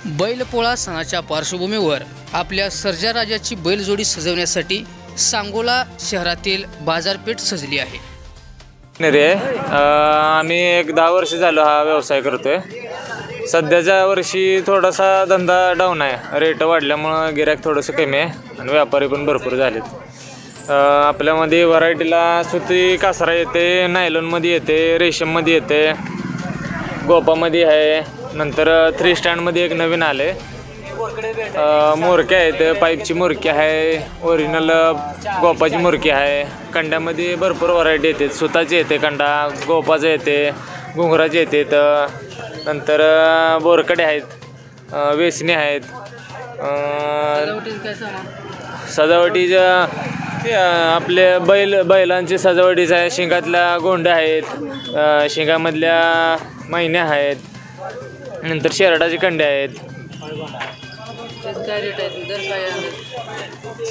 बैलपोळा सणाच्या पार्श्वभूमीवर आपल्या सर्जाराजाची बैलजोडी सजवण्यासाठी सांगोला शहरातील बाजारपेठ सजली आहे। रे आम्ही एक 10 वर्ष झालो हा व्यवसाय करतोय। सध्याच्या वर्षी थोडासा धंदा डाऊन आहे, रेट वाढल्यामुळं गिऱ्हाईक थोडंसं कमी आहे आणि व्यापारी पण भरपूर झालेत। आपल्यामध्ये व्हरायटीला सुती कासरा येते, नायलॉनमध्ये येते, रेशममध्ये येते, गोपामध्ये आहे, नंतर 3 स्टँडमध्ये एक नवीन आले, मोरक्या आहेत, पाईपची मोरकी आहे, ओरिजिनल गोपाची मोरकी आहे, कंड्यामध्ये भरपूर व्हरायटी येते, सुताची येते कंडा, गोपाचं येते, घुंगराचे येतात, नंतर बोरकडे आहेत, वेसणी आहेत, सजावटीच्या आपले बैलांची सजावटीचं आहे, शिंगातल्या गोंड्या आहेत, शिंगामधल्या मैन्या आहेत, नंतर शेरडाचे कंडे आहेत।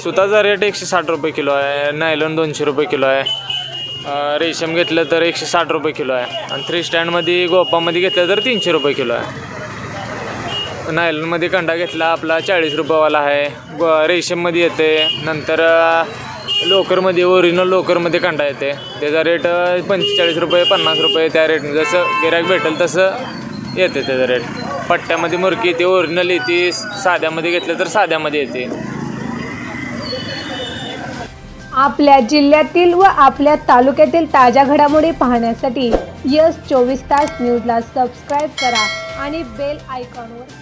सुताचा रेट 160 रुपये किलो आहे, नायलॉन 200 रुपये किलो आहे, रेशम घेतलं तर 160 रुपये किलो आहे आणि 3 स्टँडमध्ये गोपामध्ये घेतलं तर 300 रुपये किलो आहे। नायलॉनमध्ये कंडा घेतला आपला 40 रुपयेवाला आहे, रेशममध्ये येते, नंतर लोकरमध्ये ओरिजिनल लोकरमध्ये कंडा येते, त्याचा रेट 45 रुपये 50 रुपये त्या रेट जसं गिऱ्हाईक भेटेल तसं येते त्याचा रेट। पट्ट्यामध्ये मुरकी येते, ओरिजिनल येते, साध्यामध्ये घेतलं तर साध्यामध्ये येते। आपल्या जिल्ह्यातील व आपल्या तालुक्यातील ताज्या घडामोडी पाहण्यासाठी यस 24 तास न्यूजला सबस्क्राईब करा आणि बेल आयकॉनवर